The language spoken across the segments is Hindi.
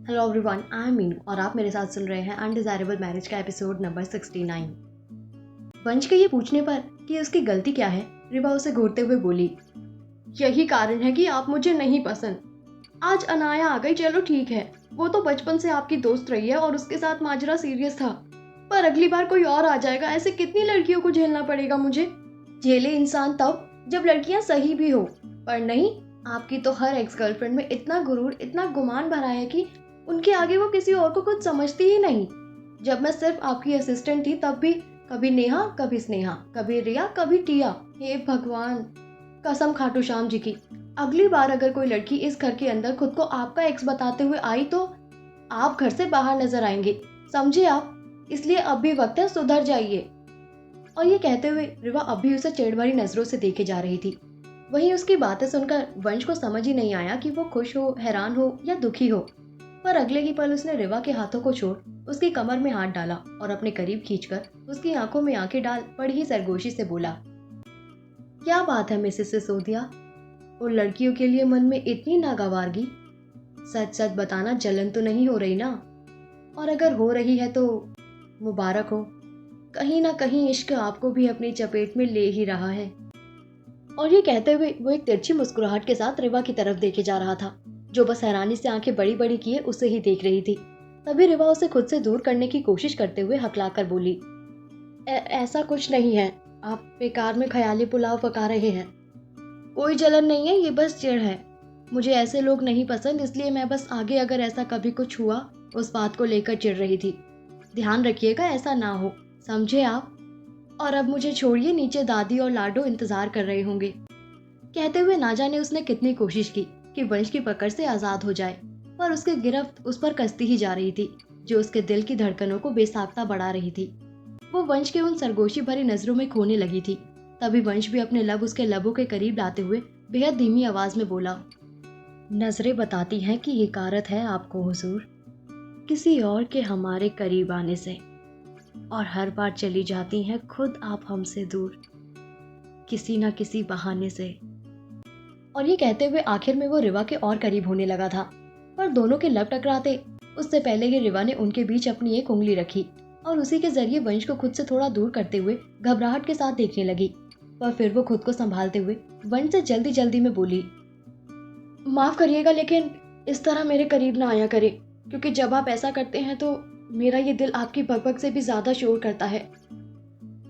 Hello everyone, I am Meenu और आप मेरे साथ सुन रहे हैं अनडिजायरेबल मैरिज का एपिसोड नंबर 69। वंश के ये पूछने पर कि उसकी गलती क्या है, रिवा उसे घूरते हुए बोली, यही कारण है कि आप मुझे नहीं पसंद। आज अनाया आ गई, चलो ठीक है, वो तो बचपन से आपकी दोस्त रही है और उसके साथ माजरा सीरियस था, पर अगली बार कोई और आ जाएगा। ऐसे कितनी लड़कियों को झेलना पड़ेगा मुझे। झेले इंसान तब जब लड़कियां सही भी हो, पर नहीं, आपकी तो हर एक्स गर्लफ्रेंड में इतना गुरूर, इतना गुमान भरा है कि उनके आगे वो किसी और को कुछ समझती ही नहीं। जब मैं सिर्फ आपकी असिस्टेंट थी तब भी कभी नेहा, कभी स्नेहा, कभी रिया, कभी टिया। हे भगवान, कसम खाटू श्याम जी की, अगली बार अगर कोई लड़की इस घर के अंदर खुद को आपका एक्स बताते हुए आई तो आप घर से बाहर नजर आएंगे, समझे आप। इसलिए अब भी वक्त है, सुधर जाइए। और ये कहते हुए रिवा अब भी उसे चिढ़ भरी नजरों से देखे जा रही थी। वहीं उसकी बातें सुनकर वंश को समझ ही नहीं आया कि वो खुश हो, हैरान हो या दुखी हो। पर अगले ही पल उसने रिवा के हाथों को छोड़ उसकी कमर में हाथ डाला और अपने करीब खींचकर उसकी आंखों में आंखें डाल बड़ी ही सरगोशी से बोला, क्या बात है मिसेस सिसोदिया, उन लड़कियों के लिए मन में इतनी नागवारगी। सच सच बताना, जलन तो नहीं हो रही ना? और अगर हो रही है तो मुबारक हो, कहीं ना कहीं इश्क आपको भी अपनी चपेट में ले ही रहा है। और ये कहते हुए वो एक तिरछी मुस्कुराहट के साथ रिवा की तरफ देखे जा रहा था, जो बस हैरानी से आंखें बड़ी बड़ी किए उसे ही देख रही थी। तभी रिवा उसे खुद से दूर करने की कोशिश करते हुए हकलाकर बोली, ऐसा कुछ नहीं है, आप बेकार में ख्याली पुलाव पका रहे हैं। कोई जलन नहीं है, ये बस चिढ़ है। मुझे ऐसे लोग नहीं पसंद, इसलिए मैं बस आगे अगर ऐसा कभी कुछ हुआ उस बात को लेकर चिढ़ रही थी। ध्यान रखिएगा ऐसा ना हो, समझे आप। और अब मुझे छोड़िए, नीचे दादी और लाडो इंतजार कर रहे होंगे। कहते हुए ना जाने उसने कितनी कोशिश की कि वंश की पकड़ से आजाद हो जाए, पर उसकी गिरफ्त उस पर कसती ही जा रही थी, जो उसके दिल की धड़कनों को बेसाख्ता बढ़ा रही थी। वो वंश के उन सरगोशी भरी नजरों में खोने लगी थी। तभी वंश भी अपने लब उसके लबों के करीब लाते हुए बेहद धीमी आवाज में बोला, नजरें बताती हैं कि हिकारत है आपको हुजूर, किसी और के हमारे करीब आने से, और हर बार चली जाती हैं खुद आप हमसे दूर, किसी न किसी बहाने से। और ये कहते हुए आखिर में वो रिवा के और करीब होने लगा था, पर दोनों के लब टकराते उससे पहले ही रिवा ने उनके बीच अपनी एक उंगली रखी और उसी के जरिए वंश को खुद से थोड़ा दूर करते हुए घबराहट के साथ देखने लगी। पर फिर वो खुद को संभालते हुए वंश से जल्दी जल्दी में बोली, माफ करिएगा, लेकिन इस तरह मेरे करीब ना आया करे, क्योंकि जब आप ऐसा करते हैं तो मेरा ये दिल आपकी भगभग से भी ज्यादा शोर करता है।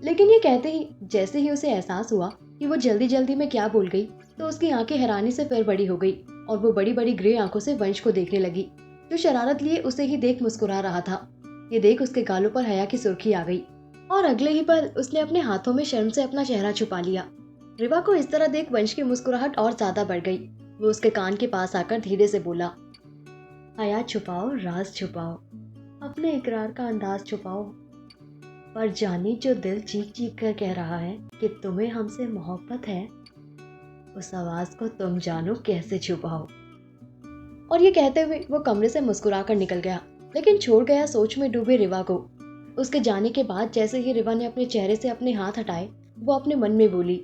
लेकिन ये कहते ही जैसे ही उसे एहसास हुआ कि वो जल्दी जल्दी में क्या बोल गई, तो उसकी आंखें हैरानी से फिर बड़ी हो गई और वो बड़ी बड़ी ग्रे आंखों से वंश को देखने लगी, जो शरारत लिए उसे ही देख मुस्कुरा रहा था। ये देख उसके गालों पर हया की सुर्खी आ गई और अगले ही पल उसने अपने हाथों में शर्म से अपना चेहरा छुपा लिया। रिवा को इस तरह देख वंश की मुस्कुराहट और ज्यादा बढ़ गई। वो उसके कान के पास आकर धीरे से बोला, हया छुपाओ, राज छुपाओ, अपने इकरार का अंदाज छुपाओ, पर जानी जो दिल चीख चीख कर कह रहा है कि तुम्हें हमसे मोहब्बत है, उस आवाज को तुम जानो कैसे छुपाओ। और ये कहते हुए वो कमरे से मुस्कुरा कर निकल गया, लेकिन छोड़ गया सोच में डूबे रिवा को। उसके जाने के बाद जैसे ही रिवा ने अपने चेहरे से अपने हाथ हटाए, वो अपने मन में बोली,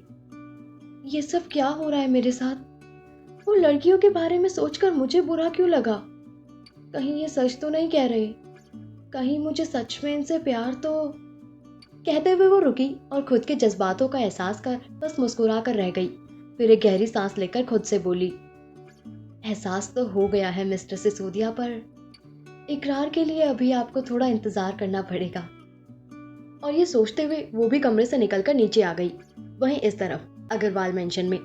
ये सब क्या हो रहा है मेरे साथ। वो लड़कियों के बारे में सोचकर मुझे बुरा क्यों लगा। कहीं ये सच तो नहीं कह रहे, कहीं मुझे सच में इनसे प्यार तो। कहते हुए वो रुकी और खुद के जज्बातों का एहसास कर बस मुस्कुरा कर रह गई। फिर एक गहरी सांस लेकर खुद से बोली, एहसास तो हो गया है मिस्टर सिसोदिया, पर इकरार के लिए अभी आपको थोड़ा इंतजार करना पड़ेगा। और ये सोचते हुए वो भी कमरे से निकलकर नीचे आ गई। वहीं इस तरफ अग्रवाल मेंशन में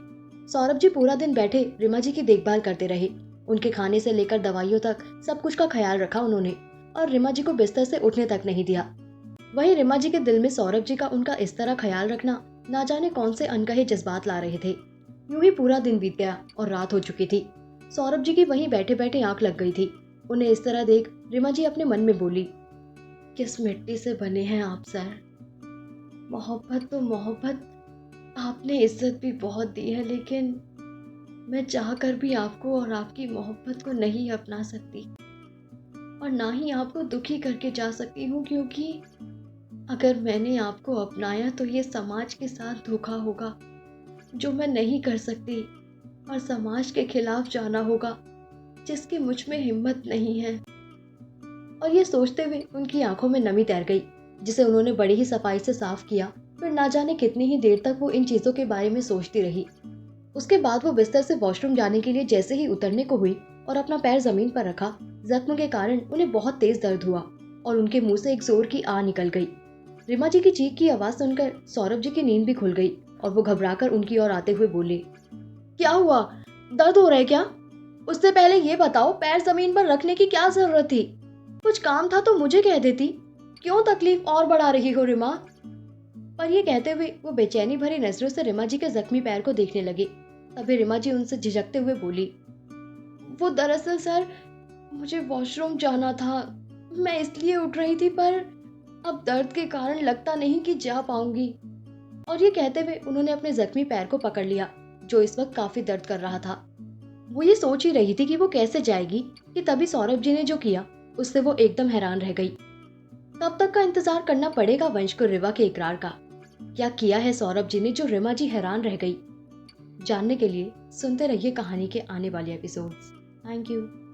सौरभ जी पूरा दिन बैठे रिमा जी की देखभाल करते रहे। उनके खाने से लेकर दवाइयों तक सब कुछ का ख्याल रखा उन्होंने, और रिमा जी को बिस्तर से उठने तक नहीं दिया। वहीं रिमा जी के दिल में सौरभ जी का उनका इस तरह ख्याल रखना ना जाने कौन से अनकहे जज्बात ला रहे थे। यूं ही पूरा दिन बीत गया और रात हो चुकी थी। सौरभ जी की वहीं बैठे बैठे आंख लग गई थी। उन्हें इस तरह देख रिमा जी अपने मन में बोली, किस मिट्टी से बने हैं आप सर। मोहब्बत तो मोहब्बत, आपने इज्जत भी बहुत दी है, लेकिन मैं चाह कर भी आपको और आपकी मोहब्बत को नहीं अपना सकती, और ना ही आपको दुखी करके जा सकती हूँ, क्योंकि अगर मैंने आपको अपनाया तो ये समाज के साथ धोखा होगा, जो मैं नहीं कर सकती, और समाज के खिलाफ जाना होगा, जिसकी मुझ में हिम्मत नहीं है। और ये सोचते हुए उनकी आंखों में नमी तैर गई, जिसे उन्होंने बड़ी ही सफाई से साफ किया। फिर ना जाने कितनी ही देर तक वो इन चीजों के बारे में सोचती रही। उसके बाद वो बिस्तर से वॉशरूम जाने के लिए जैसे ही उतरने को हुई और अपना पैर जमीन पर रखा, जख्म के कारण उन्हें बहुत तेज दर्द हुआ और उनके मुंह से एक जोर की आ निकल गई। रीमा जी की चीख की आवाज सुनकर सौरभ जी की नींद भी खुल गई और वो घबराकर उनकी ओर आते हुए बोले, क्या हुआ? दर्द हो रहा है क्या? उससे पहले ये बताओ, पैर जमीन पर रखने की क्या जरूरत थी? कुछ काम था तो मुझे कह देती। क्यों तकलीफ और बढ़ा रही हो रीमा? पर ये कहते हुए वो बेचैनी भरी नजरों से रीमा जी के जख्मी पैर को देखने लगे। तभी रीमा जी उनसे झिझकते हुए बोली, वो दरअसल सर, मुझे वॉशरूम जाना था, मैं इसलिए उठ रही थी, पर अब दर्द के कारण लगता नहीं कि जा पाऊंगी। और ये कहते हुए उन्होंने अपने जख्मी पैर को पकड़ लिया, जो इस वक्त काफी दर्द कर रहा था। वो ये सोच ही रही थी कि वो कैसे जाएगी कि तभी सौरभ जी ने जो किया उससे वो एकदम हैरान रह गई। कब तक का इंतजार करना पड़ेगा वंश को रिवा के इकरार का? क्या किया है सौरभ जी ने जो रीमा जी हैरान रह गई? जानने के लिए सुनते रहिए कहानी के आने वाले एपिसोड्स। Thank you.